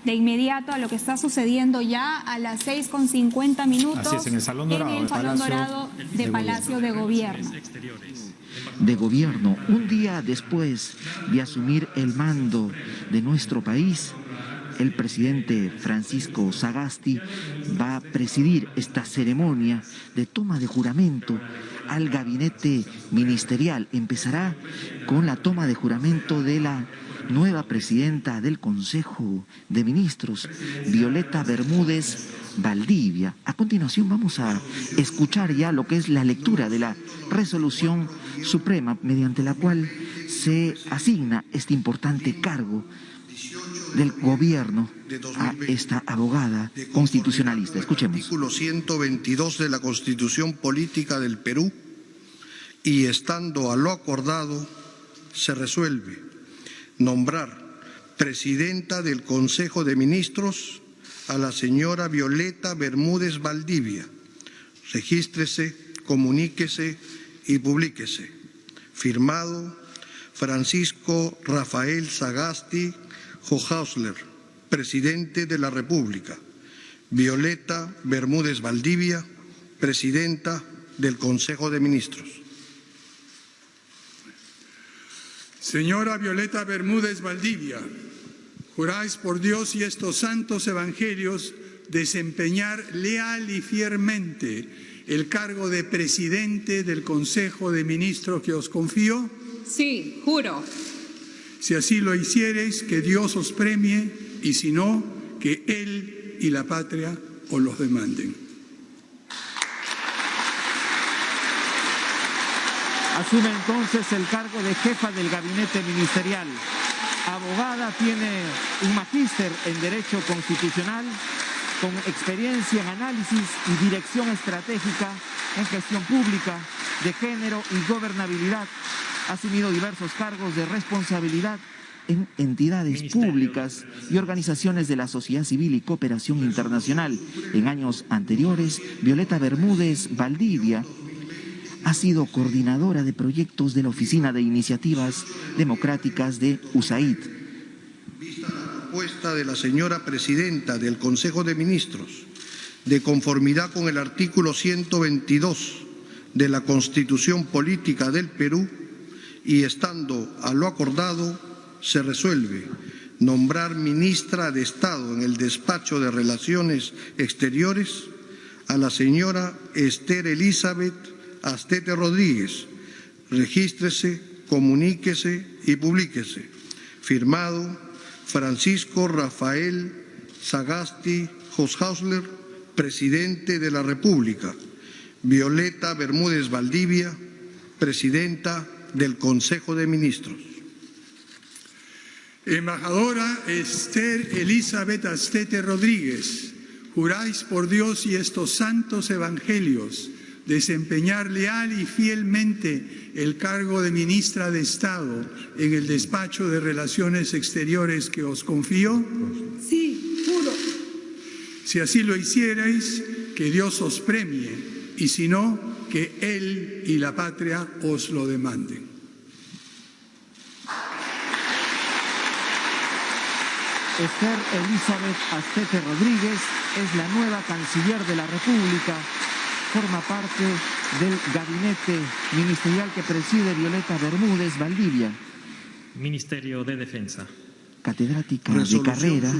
de inmediato a lo que está sucediendo ya a las 6:50. Así es, en el Salón Dorado, en el Salón Dorado de Palacio de Gobierno. Un día después de asumir el mando de nuestro país, el presidente Francisco Sagasti va a presidir esta ceremonia de toma de juramento al gabinete ministerial. Empezará con la toma de juramento de la nueva presidenta del Consejo de Ministros, Violeta Bermúdez Valdivia. A continuación vamos a escuchar ya lo que es la lectura de la resolución suprema mediante la cual se asigna este importante cargo del gobierno a esta abogada constitucionalista. Escuchemos. Artículo 122 de la Constitución Política del Perú, y estando a lo acordado, se resuelve nombrar presidenta del Consejo de Ministros a la señora Violeta Bermúdez Valdivia. Regístrese, comuníquese y publíquese. Firmado Francisco Rafael Sagasti Hochhäusler, presidente de la República. Violeta Bermúdez Valdivia, presidenta del Consejo de Ministros. Señora Violeta Bermúdez Valdivia, juráis por Dios y estos santos evangelios desempeñar leal y fielmente el cargo de presidente del Consejo de Ministros que os confío. Sí, juro. Si así lo hiciereis, que Dios os premie, y si no, que Él y la patria os los demanden. Asume entonces el cargo de jefa del gabinete ministerial. Abogada, tiene un magíster en Derecho Constitucional, con experiencia en análisis y dirección estratégica en gestión pública, de género y gobernabilidad. Ha asumido diversos cargos de responsabilidad en entidades públicas y organizaciones de la sociedad civil y cooperación internacional. En años anteriores, Violeta Bermúdez Valdivia ha sido coordinadora de proyectos de la Oficina de Iniciativas Democráticas de USAID. Vista la propuesta de la señora presidenta del Consejo de Ministros, de conformidad con el artículo 122 de la Constitución Política del Perú, y estando a lo acordado, se resuelve nombrar ministra de Estado en el Despacho de Relaciones Exteriores a la señora Esther Elizabeth Astete Rodríguez. Regístrese, comuníquese y publíquese. Firmado Francisco Rafael Sagasti Hochhäusler, presidente de la República. Violeta Bermúdez Valdivia, presidenta del Consejo de Ministros. Embajadora Esther Elizabeth Astete Rodríguez, juráis por Dios y estos santos evangelios desempeñar leal y fielmente el cargo de ministra de Estado en el Despacho de Relaciones Exteriores que os confío. Sí, juro. Si así lo hicierais, que Dios os premie, y si no, que Él y la patria os lo demanden. Esther Elizabeth Astete Rodríguez es la nueva canciller de la República. Forma parte del gabinete ministerial que preside Violeta Bermúdez Valdivia. Ministerio de Defensa. Catedrática de carrera,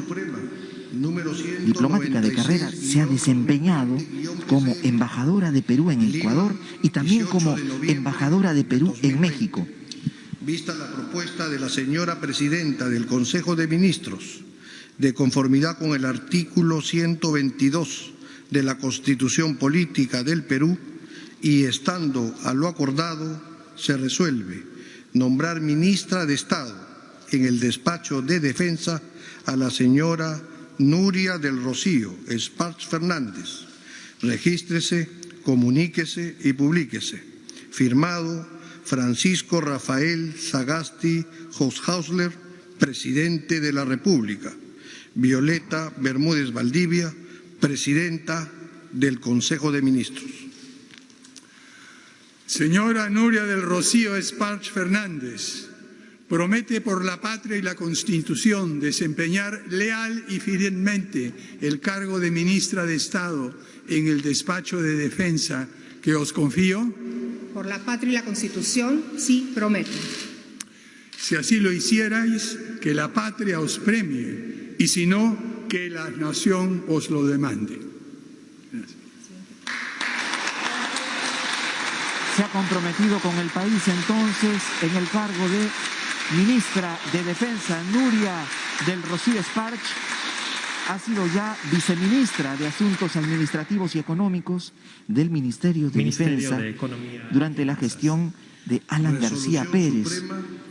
diplomática de carrera, se ha desempeñado como embajadora de Perú en Ecuador y también como embajadora de Perú en México. Vista la propuesta de la señora presidenta del Consejo de Ministros, de conformidad con el artículo 122 de la Constitución Política del Perú, y estando a lo acordado, se resuelve nombrar ministra de Estado en el Despacho de Defensa a la señora Nuria del Rocío Esparch Fernández. Regístrese, comuníquese y publíquese. Firmado Francisco Rafael Sagasti Hochhäusler, presidente de la República. Violeta Bermúdez Valdivia, presidenta del Consejo de Ministros. Señora Nuria del Rocío Esparch Fernández, Promete por la patria y la Constitución desempeñar leal y fielmente el cargo de ministra de Estado en el despacho de Defensa que os confío. Por la patria y la Constitución, sí prometo. Si así lo hicierais, que la patria os premie, y si no, que la nación os lo demande. Gracias. Se ha comprometido con el país entonces en el cargo de ministra de Defensa, Núria del Rocío Esparch. Ha sido ya viceministra de Asuntos Administrativos y Económicos del Ministerio de Defensa durante la gestión de Alan García Pérez,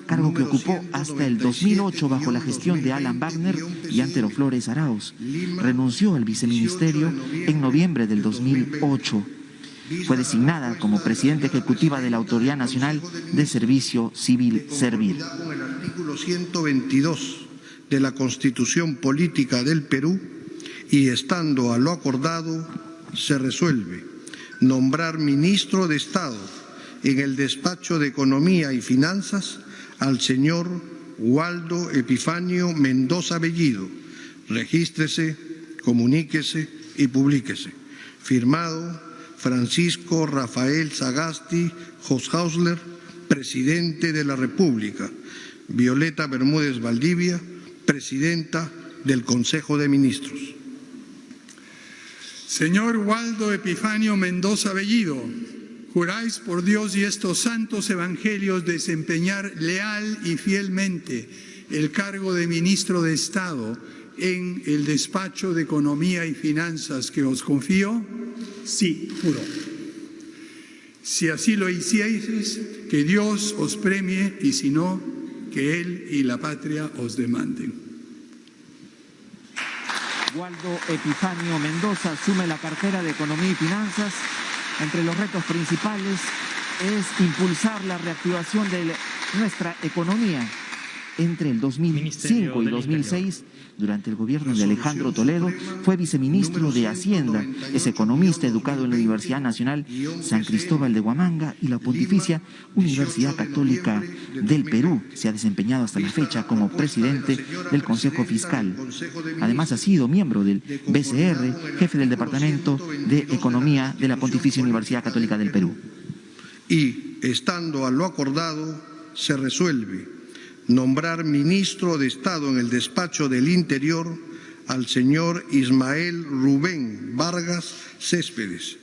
cargo que ocupó hasta el 2008 bajo la gestión de Alan Wagner y Antero Flores Arauz. Renunció al viceministerio en noviembre del 2008. Fue designada como presidenta ejecutiva de la Autoridad Nacional de Servicio Civil Servir. Con el artículo 122 de la Constitución Política del Perú y estando a lo acordado, se resuelve nombrar ministro de Estado en el despacho de Economía y Finanzas al señor Waldo Epifanio Mendoza Bellido. Regístrese, comuníquese y publíquese. Firmado Francisco Rafael Sagasti Hoshausler, presidente de la República. Violeta Bermúdez Valdivia, presidenta del Consejo de Ministros. Señor Waldo Epifanio Mendoza Bellido, juráis por Dios y estos santos evangelios desempeñar leal y fielmente el cargo de ministro de Estado en el despacho de Economía y Finanzas que os confío. Sí, juro. Si así lo hicierais, que Dios os premie, y si no, que Él y la patria os demanden. Waldo Epifanio Mendoza asume la cartera de Economía y Finanzas. Entre los retos principales es impulsar la reactivación de nuestra economía. Entre el 2005 y 2006, durante el gobierno de Alejandro Toledo, fue viceministro de Hacienda. Es economista educado en la Universidad Nacional San Cristóbal de Huamanga y la Pontificia Universidad Católica del Perú. Se ha desempeñado hasta la fecha como presidente del Consejo Fiscal. Además, ha sido miembro del BCR, jefe del Departamento de Economía de la Pontificia Universidad Católica del Perú. Y, estando a lo acordado, se resuelve nombrar ministro de Estado en el despacho del Interior al señor Ismael Rubén Vargas Céspedes.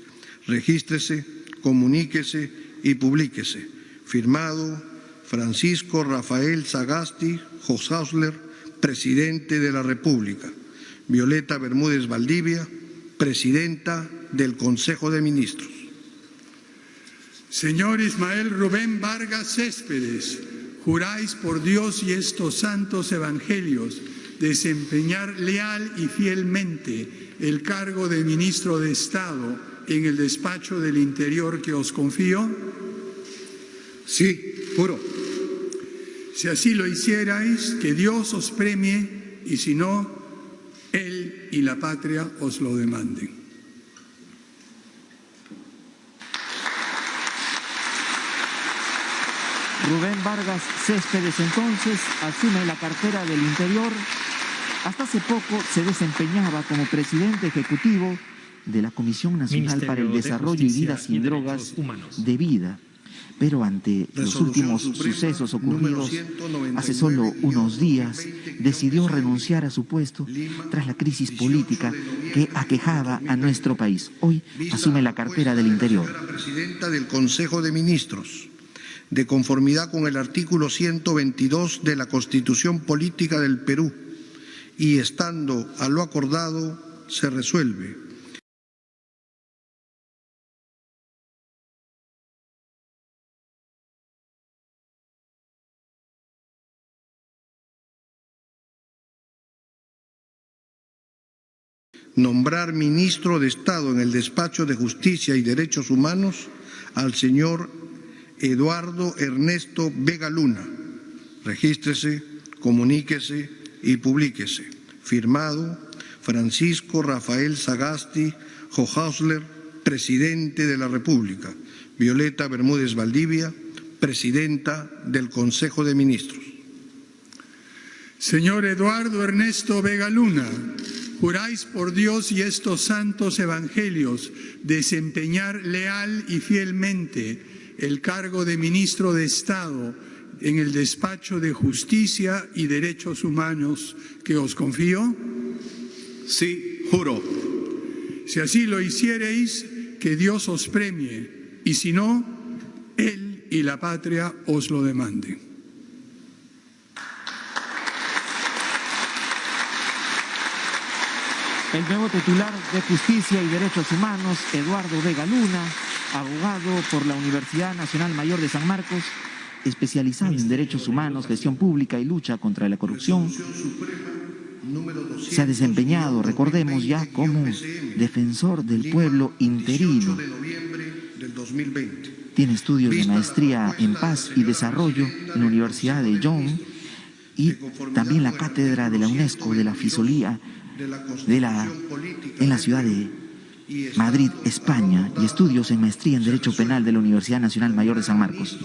Regístrese, comuníquese y publíquese. Firmado Francisco Rafael Sagasti Hoshausler, presidente de la República. Violeta Bermúdez Valdivia, presidenta del Consejo de Ministros. Señor Ismael Rubén Vargas Céspedes, juráis por Dios y estos santos evangelios desempeñar leal y fielmente el cargo de ministro de Estado en el despacho del Interior que os confío. Sí, juro. Si así lo hicierais, que Dios os premie, y si no, Él y la patria os lo demanden. Rubén Vargas Céspedes entonces asume la cartera del Interior. Hasta hace poco se desempeñaba como presidente ejecutivo de la Comisión Nacional para el Desarrollo y Vida sin Drogas de Vida. Pero ante los últimos sucesos ocurridos hace solo unos días, decidió renunciar a su puesto tras la crisis política que aquejaba a nuestro país. Hoy asume la cartera del Interior. Presidenta del Consejo de Ministros, de conformidad con el artículo 122 de la Constitución Política del Perú, y estando a lo acordado, se resuelve nombrar ministro de Estado en el Despacho de Justicia y Derechos Humanos al señor Eduardo Ernesto Vega Luna. Regístrese, comuníquese y publíquese. Firmado Francisco Rafael Sagasti Hoshausler, presidente de la República. Violeta Bermúdez Valdivia, presidenta del Consejo de Ministros. Señor Eduardo Ernesto Vega Luna, juráis por Dios y estos santos evangelios desempeñar leal y fielmente el cargo de ministro de Estado en el despacho de Justicia y Derechos Humanos que os confío. Sí, juro. Si así lo hiciereis, que Dios os premie, y si no, Él y la patria os lo demanden. El nuevo titular de Justicia y Derechos Humanos, Eduardo Vega Luna, abogado por la Universidad Nacional Mayor de San Marcos, especializado en derechos humanos, gestión pública y lucha contra la corrupción, se ha desempeñado, recordemos ya, como defensor del pueblo interino. Tiene estudios de maestría en paz y desarrollo en la Universidad de Lyon y también la cátedra de la UNESCO de la Fisolía en la ciudad de Madrid, España, y estudios en maestría en Derecho Penal de la Universidad Nacional Mayor de San Marcos.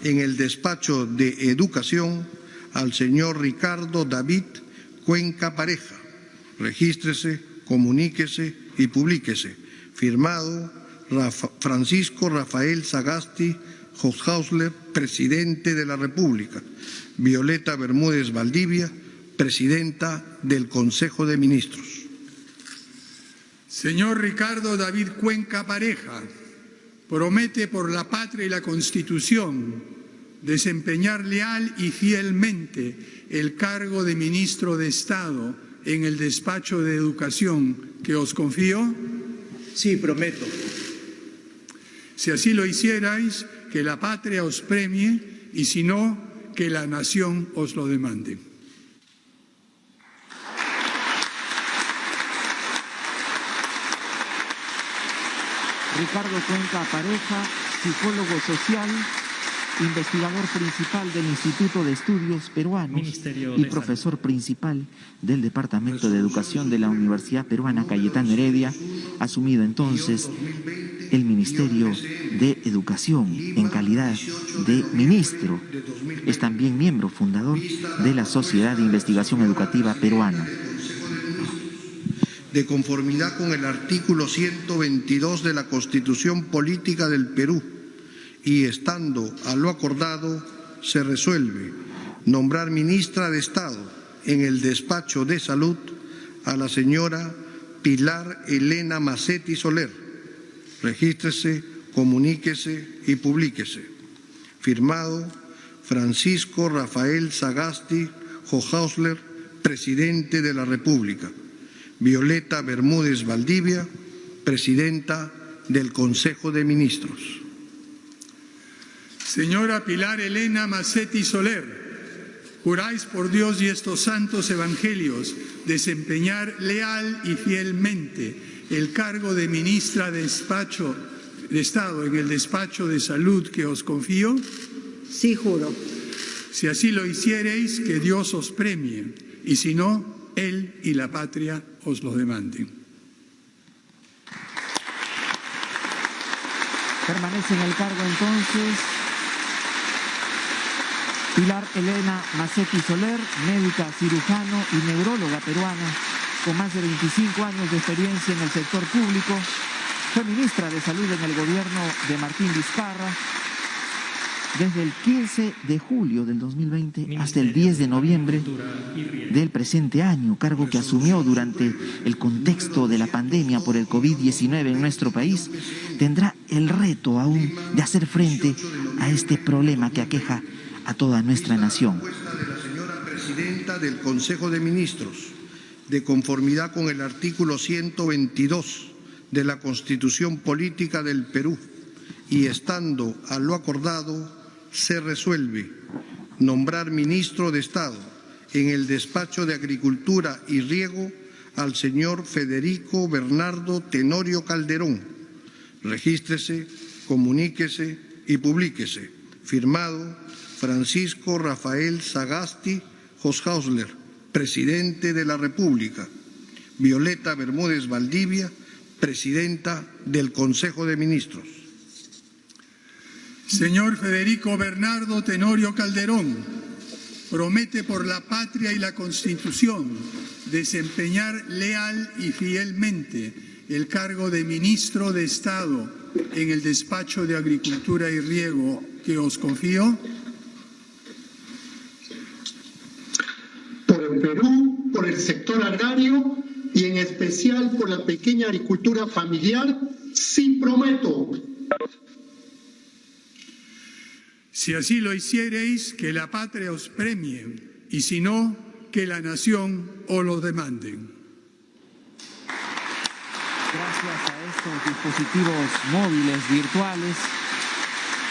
En el despacho de Educación, al señor Ricardo David Cuenca Pareja. Regístrese, comuníquese y publíquese. Firmado Francisco Rafael Sagasti Hofhausler, presidente de la República. Violeta Bermúdez Valdivia, presidenta del Consejo de Ministros. Señor Ricardo David Cuenca Pareja, promete por la patria y la Constitución desempeñar leal y fielmente el cargo de ministro de Estado en el despacho de Educación que os confío. Sí, prometo. Si así lo hicierais, que la patria os premie, y si no, que la nación os lo demande. Ricardo Cuenca Pareja, psicólogo social, investigador principal del Instituto de Estudios Peruanos y profesor principal del Departamento de Educación de la Universidad Peruana Cayetano Heredia, asumido entonces el Ministerio de Educación en calidad de ministro. Es también miembro fundador de la Sociedad de Investigación Educativa Peruana. De conformidad con el artículo 122 de la Constitución Política del Perú, y estando a lo acordado, se resuelve nombrar ministra de Estado en el despacho de Salud a la señora Pilar Elena Macetti Soler. Regístrese, comuníquese y publíquese. Firmado Francisco Rafael Sagasti Hofhausler, presidente de la República. Violeta Bermúdez Valdivia, presidenta del Consejo de Ministros. Señora Pilar Elena Macetti Soler, juráis por Dios y estos santos evangelios desempeñar leal y fielmente el cargo de ministra de Estado en el despacho de Salud que os confío. Sí, juro. Si así lo hiciereis, que Dios os premie, y si no, Él y la patria os lo demanden. Permanece en el cargo entonces Pilar Elena Macetti Soler, médica, cirujano y neuróloga peruana, con más de 25 años de experiencia en el sector público. Fue ministra de Salud en el gobierno de Martín Vizcarra desde el 15 de julio del 2020 hasta el 10 de noviembre del presente año, cargo que asumió durante el contexto de la pandemia por el COVID-19 en nuestro país. Tendrá el reto aún de hacer frente a este problema que aqueja a toda nuestra nación. De la señora presidenta del Consejo de Ministros, de conformidad con el artículo 122 de la Constitución Política del Perú, y estando a lo acordado, se resuelve nombrar ministro de Estado en el despacho de Agricultura y Riego al señor Federico Bernardo Tenorio Calderón. Regístrese, comuníquese y publíquese. Firmado Francisco Rafael Sagasti Hofhausler, presidente de la República. Violeta Bermúdez Valdivia, presidenta del Consejo de Ministros. Señor Federico Bernardo Tenorio Calderón, promete por la patria y la Constitución desempeñar leal y fielmente el cargo de ministro de Estado en el despacho de Agricultura y Riego que os confío? Por el Perú, por el sector agrario y en especial por la pequeña agricultura familiar, sí prometo. Si así lo hiciereis, que la patria os premie, y si no, que la nación os lo demande. Gracias a estos dispositivos móviles virtuales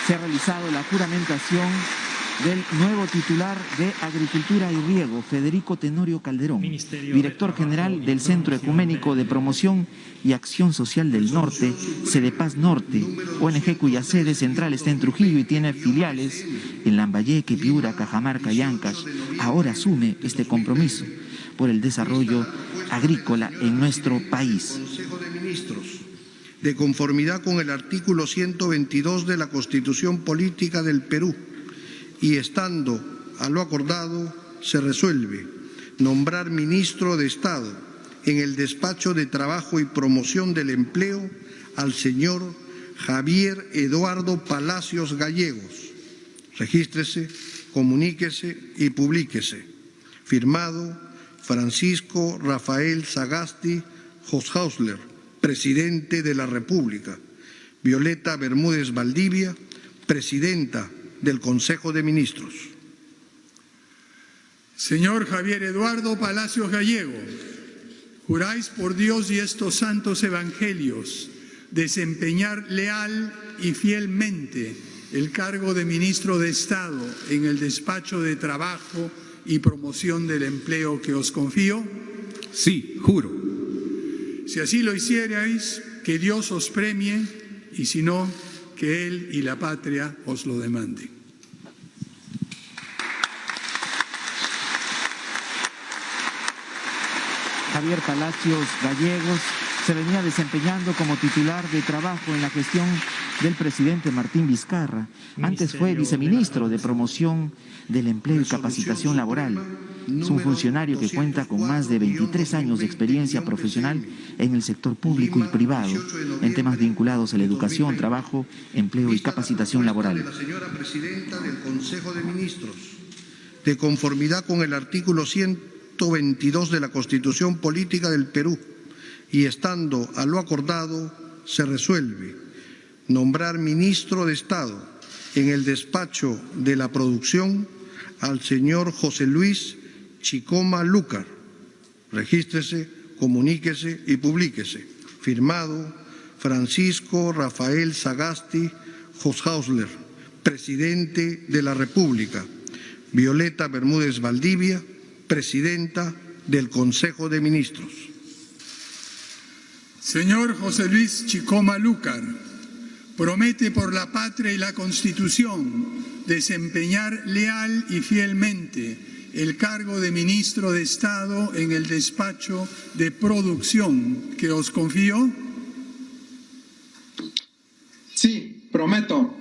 se ha realizado la juramentación del nuevo titular de Agricultura y Riego, Federico Tenorio Calderón, director general del Centro Ecuménico de Promoción y Acción Social del Norte, Cedepaz Norte, ONG cuya sede central está en Trujillo y tiene filiales en Lambayeque, Piura, Cajamarca y Ancash. Ahora asume este compromiso por el desarrollo agrícola en nuestro país. Consejo de Ministros, de conformidad con el artículo 122 de la Constitución Política del Perú, y estando a lo acordado, se resuelve nombrar ministro de Estado en el Despacho de Trabajo y Promoción del Empleo al señor Javier Eduardo Palacios Gallegos. Regístrese, comuníquese y publíquese. Firmado Francisco Rafael Sagasti Hoshausler, presidente de la República. Violeta Bermúdez Valdivia, presidenta del Consejo de Ministros. Señor Javier Eduardo Palacios Gallego, juráis por Dios y estos santos evangelios desempeñar leal y fielmente el cargo de ministro de Estado en el Despacho de Trabajo y Promoción del Empleo que os confío. Sí, juro. Si así lo hicierais, que Dios os premie, y si no, que Él y la patria os lo demanden. Javier Palacios Gallegos se venía desempeñando como titular de trabajo en la gestión del presidente Martín Vizcarra. Antes fue viceministro de Promoción del Empleo y Capacitación Laboral. Es un funcionario que cuenta con más de 23 años de experiencia profesional en el sector público y privado, en temas vinculados a la educación, trabajo, empleo y capacitación laboral. La señora presidenta del Consejo de Ministros, de conformidad con el artículo 122 de la Constitución Política del Perú, y estando a lo acordado, se resuelve nombrar ministro de Estado en el Despacho de la Producción al señor José Luis Chicoma Lúcar. Regístrese, comuníquese y publíquese. Firmado Francisco Rafael Sagasti Hoshausler, presidente de la República. Violeta Bermúdez Valdivia, presidenta del Consejo de Ministros. Señor José Luis Chicoma Lúcar, promete por la patria y la Constitución desempeñar leal y fielmente el cargo de ministro de Estado en el Despacho de Producción que os confío. Sí, prometo.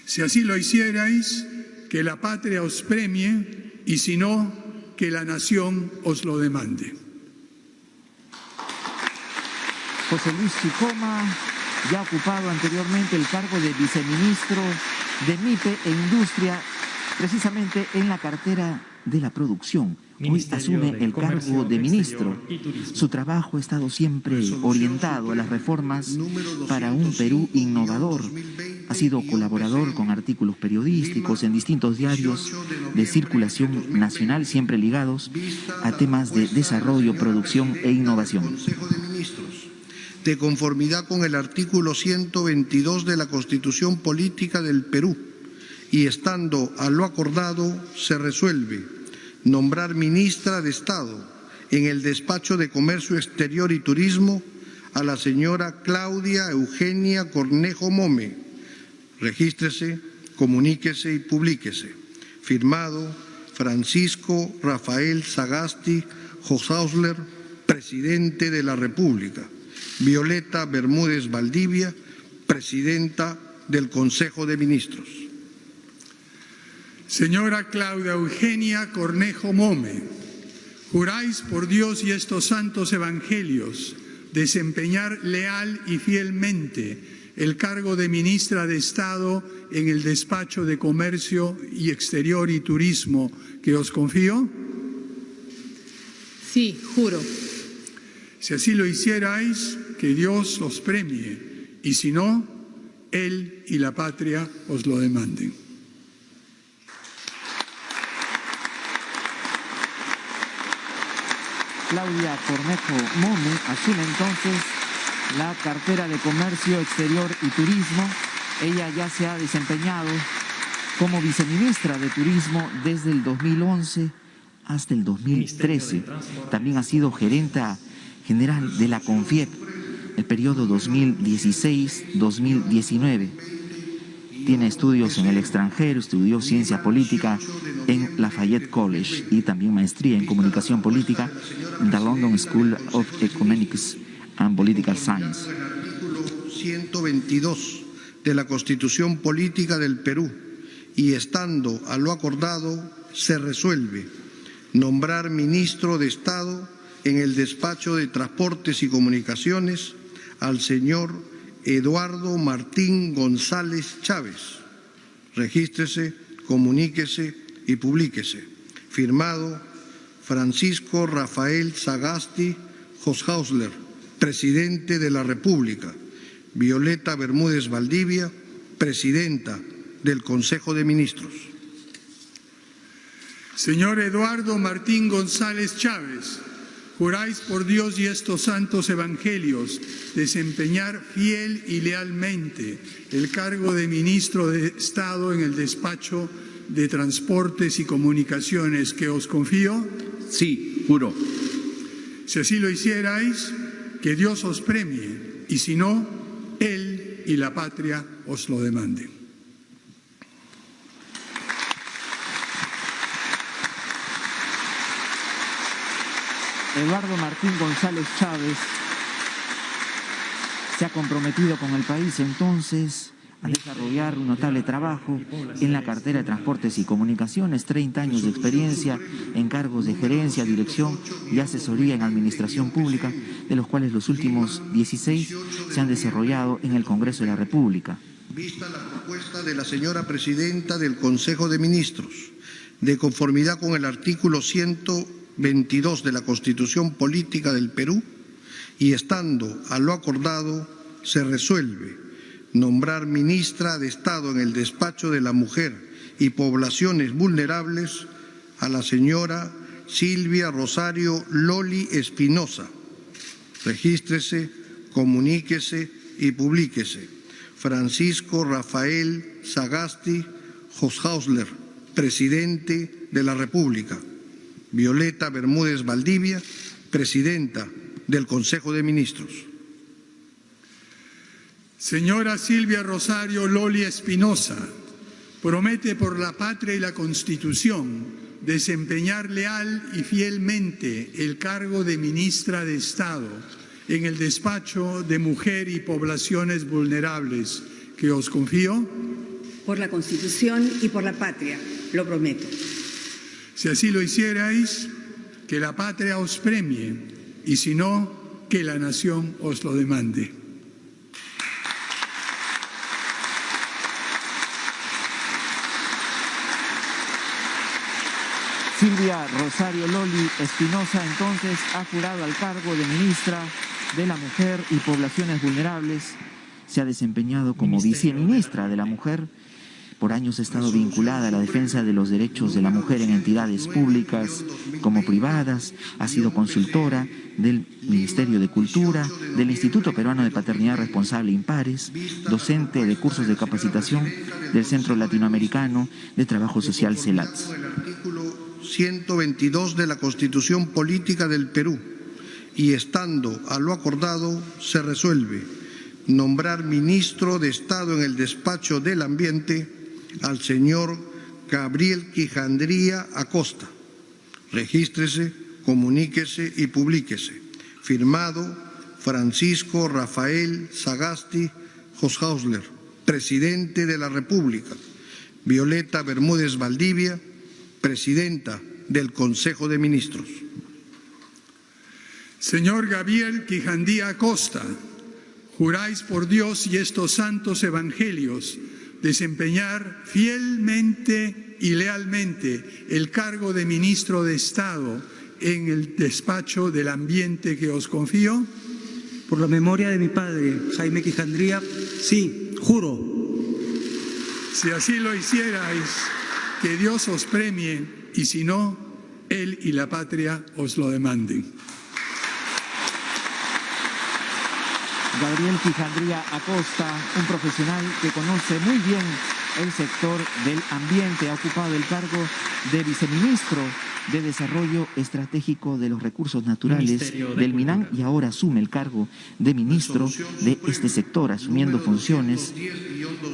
Si así lo hicierais, que la patria os premie, y si no, que la nación os lo demande. José Luis Chicoma ya ha ocupado anteriormente el cargo de viceministro de MIPE e Industria, precisamente en la cartera de la producción. Hoy asume el cargo de ministro. Su trabajo ha estado siempre orientado a las reformas para un Perú innovador. Ha sido colaborador con artículos periodísticos en distintos diarios de circulación nacional, siempre ligados a temas de desarrollo, producción e innovación. Consejo de Ministros, de conformidad con el artículo 122 de la Constitución Política del Perú, y estando a lo acordado, se resuelve nombrar ministra de Estado en el Despacho de Comercio Exterior y Turismo a la señora Claudia Eugenia Cornejo Mome. Regístrese, comuníquese y publíquese. Firmado Francisco Rafael Sagasti Hoshausler, presidente de la República. Violeta Bermúdez Valdivia, presidenta del Consejo de Ministros. Señora Claudia Eugenia Cornejo Mome, juráis por Dios y estos santos evangelios desempeñar leal y fielmente el cargo de ministra de Estado en el Despacho de Comercio y Exterior y Turismo que os confío. Sí, juro. Si así lo hicierais, que Dios os premie, y si no, Él y la patria os lo demanden. Claudia Cornejo Mome asume entonces la cartera de Comercio Exterior y Turismo. Ella ya se ha desempeñado como viceministra de Turismo desde el 2011 hasta el 2013. También ha sido gerenta general de la CONFIEP el periodo 2016-2019. Tiene estudios en el extranjero, estudió ciencia política en Lafayette College y también maestría en comunicación política en la London School of Economics and Political Science. El artículo 122 de la Constitución Política del Perú, y estando a lo acordado, se resuelve nombrar ministro de Estado en el Despacho de Transportes y Comunicaciones al señor Eduardo Martín González Chávez. Regístrese, comuníquese y publíquese. Firmado Francisco Rafael Sagasti Hoshausler, presidente de la República. Violeta Bermúdez Valdivia, presidenta del Consejo de Ministros. Señor Eduardo Martín González Chávez, juráis por Dios y estos santos evangelios desempeñar fiel y lealmente el cargo de ministro de Estado en el Despacho de Transportes y Comunicaciones que os confío. Sí, juro. Si así lo hicierais, que Dios os premie, y si no, Él y la patria os lo demanden. Eduardo Martín González Chávez se ha comprometido con el país entonces a desarrollar un notable trabajo en la cartera de Transportes y Comunicaciones, 30 años de experiencia en cargos de gerencia, dirección y asesoría en administración pública, de los cuales los últimos 16 se han desarrollado en el Congreso de la República. Vista la propuesta de la señora presidenta del Consejo de Ministros, de conformidad con el artículo 122 de la Constitución Política del Perú, y estando a lo acordado, se resuelve nombrar ministra de Estado en el Despacho de la Mujer y Poblaciones Vulnerables a la señora Silvia Rosario Loli Espinosa. Regístrese, comuníquese y publíquese. Francisco Rafael Sagasti Hoshausler, presidente de la República. Violeta Bermúdez Valdivia, presidenta del Consejo de Ministros. Señora Silvia Rosario Loli Espinosa, promete por la patria y la Constitución desempeñar leal y fielmente el cargo de ministra de Estado en el Despacho de Mujer y Poblaciones Vulnerables que os confío. Por la Constitución y por la patria, lo prometo. Si así lo hicierais, que la patria os premie, y si no, que la nación os lo demande. Silvia Rosario Loli Espinosa entonces ha jurado al cargo de ministra de la Mujer y Poblaciones Vulnerables. Se ha desempeñado como viceministra de la Mujer. Por años ha estado vinculada a la defensa de los derechos de la mujer en entidades públicas como privadas. Ha sido consultora del Ministerio de Cultura, del Instituto Peruano de Paternidad Responsable Impares, docente de cursos de capacitación del Centro Latinoamericano de Trabajo Social CELATS. El artículo 122 de la Constitución Política del Perú, y estando a lo acordado, se resuelve nombrar ministro de Estado en el Despacho del Ambiente al señor Gabriel Quijandría Acosta. Regístrese, comuníquese y publíquese. Firmado Francisco Rafael Sagasti Hoshausler, presidente de la República. Violeta Bermúdez Valdivia, presidenta del Consejo de Ministros. Señor Gabriel Quijandía Acosta, juráis por Dios y estos santos evangelios desempeñar fielmente y lealmente el cargo de ministro de Estado en el despacho del ambiente que os confío. Por la memoria de mi padre, Jaime Quijandría, sí, juro. Si así lo hicierais, que Dios os premie, y si no, Él y la patria os lo demanden. Gabriel Quijandría Acosta, un profesional que conoce muy bien el sector del ambiente, ha ocupado el cargo de viceministro de Desarrollo Estratégico de los Recursos Naturales del MINAN y ahora asume el cargo de ministro de este sector, asumiendo funciones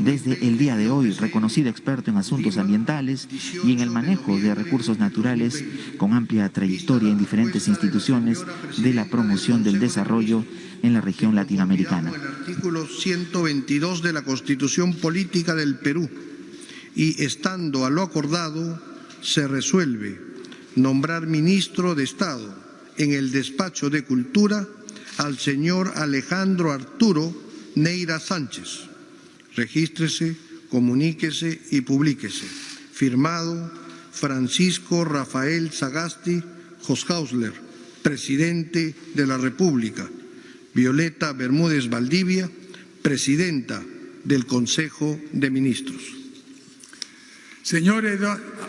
desde el día de hoy, reconocido experto en asuntos ambientales y en el manejo de recursos naturales, con amplia trayectoria en diferentes instituciones de la promoción del desarrollo en la región latinoamericana. El artículo 122 de la Constitución Política del Perú, y estando a lo acordado, se resuelve nombrar ministro de Estado en el despacho de Cultura al señor Alejandro Arturo Neira Sánchez. Regístrese, comuníquese y publíquese. Firmado Francisco Rafael Sagasti Hoshausler, presidente de la República. Violeta Bermúdez Valdivia, presidenta del Consejo de Ministros. Señor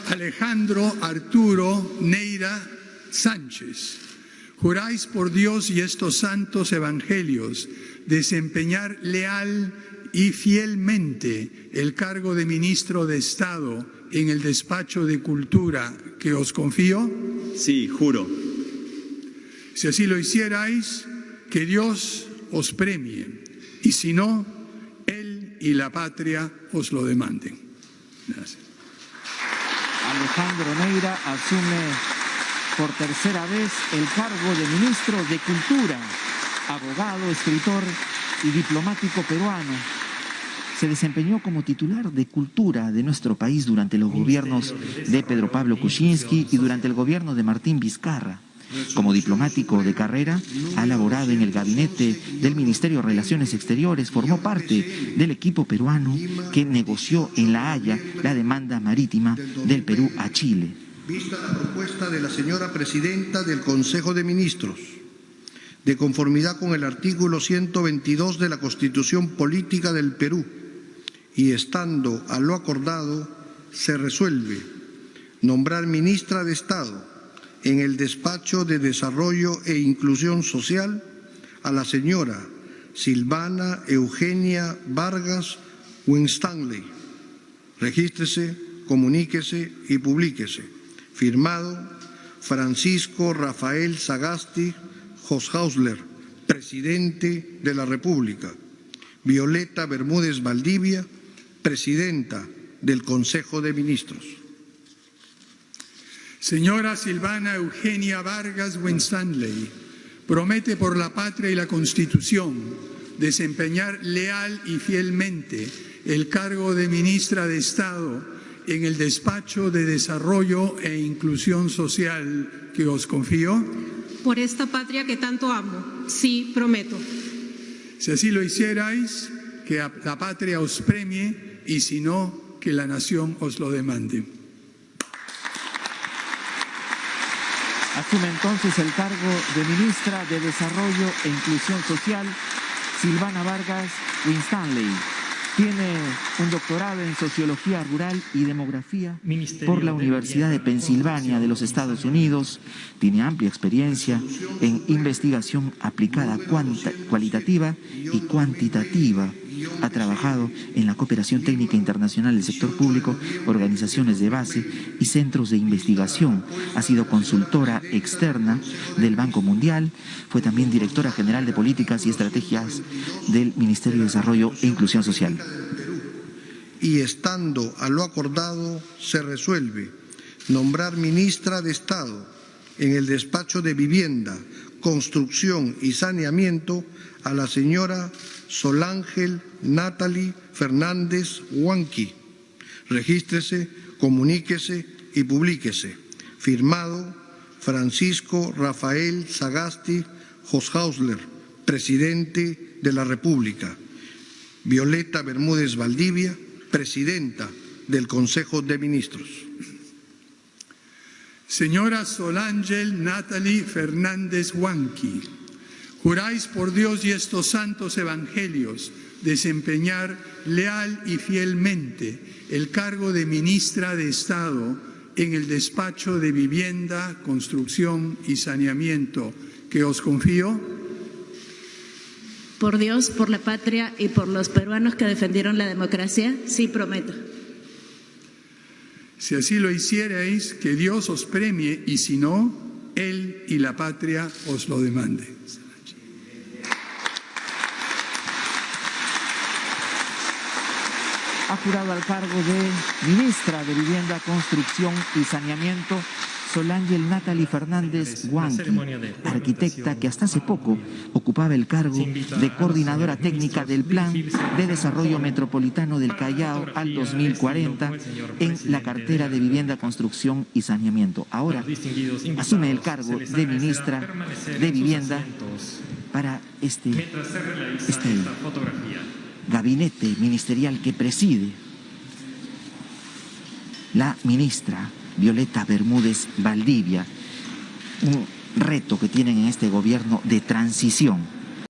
Alejandro Arturo Neira Sánchez, juráis por Dios y estos santos evangelios desempeñar leal y fielmente el cargo de ministro de Estado en el despacho de Cultura que os confío. Sí, juro. Si así lo hicierais, que Dios os premie, y si no, Él y la patria os lo demanden. Gracias. Alejandro Neira asume por tercera vez el cargo de ministro de Cultura, abogado, escritor y diplomático peruano. Se desempeñó como titular de Cultura de nuestro país durante los gobiernos de Pedro Pablo Kuczynski y durante el gobierno de Martín Vizcarra. Como diplomático de carrera, ha laborado en el gabinete del Ministerio de Relaciones Exteriores, formó parte del equipo peruano que negoció en La Haya la demanda marítima del Perú a Chile. Vista la propuesta de la señora presidenta del Consejo de Ministros, de conformidad con el artículo 122 de la Constitución Política del Perú, y estando a lo acordado, se resuelve nombrar ministra de Estado en el despacho de Desarrollo e Inclusión Social a la señora Silvana Eugenia Vargas Winstanley. Regístrese, comuníquese y publíquese. Firmado Francisco Rafael Sagasti Hoshausler, presidente de la República. Violeta Bermúdez Valdivia, presidenta del Consejo de Ministros. Señora Silvana Eugenia Vargas Winstanley, promete por la patria y la Constitución desempeñar leal y fielmente el cargo de ministra de Estado en el despacho de Desarrollo e Inclusión Social que os confío. Por esta patria que tanto amo, sí prometo. Si así lo hicierais, que la patria os premie, y si no, que la nación os lo demande. Asume entonces el cargo de ministra de Desarrollo e Inclusión Social, Silvana Vargas Winstanley. Tiene un doctorado en Sociología Rural y Demografía por la Universidad de Pensilvania de los Estados Unidos. Tiene amplia experiencia en investigación aplicada cualitativa y cuantitativa. Ha trabajado en la cooperación técnica internacional del sector público, organizaciones de base y centros de investigación. Ha sido consultora externa del Banco Mundial. Fue también directora general de Políticas y Estrategias del Ministerio de Desarrollo e Inclusión Social. Y estando a lo acordado, se resuelve nombrar ministra de Estado en el despacho de Vivienda, Construcción y Saneamiento a la señora Solángel Natalie Fernández Huanqui. Regístrese, comuníquese y publíquese. Firmado Francisco Rafael Sagasti Hoshausler, Presidente de la República. Violeta Bermúdez Valdivia, Presidenta del Consejo de Ministros. Señora Solángel Natalie Fernández Huanqui, juráis por Dios y estos santos evangelios desempeñar leal y fielmente el cargo de ministra de Estado en el despacho de Vivienda, Construcción y Saneamiento que os confío. Por Dios, por la patria y por los peruanos que defendieron la democracia, sí prometo. Si así lo hicierais, que Dios os premie, y si no, Él y la patria os lo demande. Ha jurado al cargo de ministra de Vivienda, Construcción y Saneamiento Solángel Natalie Fernández Huanqui, arquitecta que hasta hace poco ocupaba el cargo de coordinadora técnica del Plan de Desarrollo Metropolitano del Callao al 2040 en la cartera de Vivienda, Construcción y Saneamiento. Ahora asume el cargo de ministra de Vivienda para este gabinete ministerial que preside la ministra Violeta Bermúdez Valdivia, un reto que tienen en este gobierno de transición.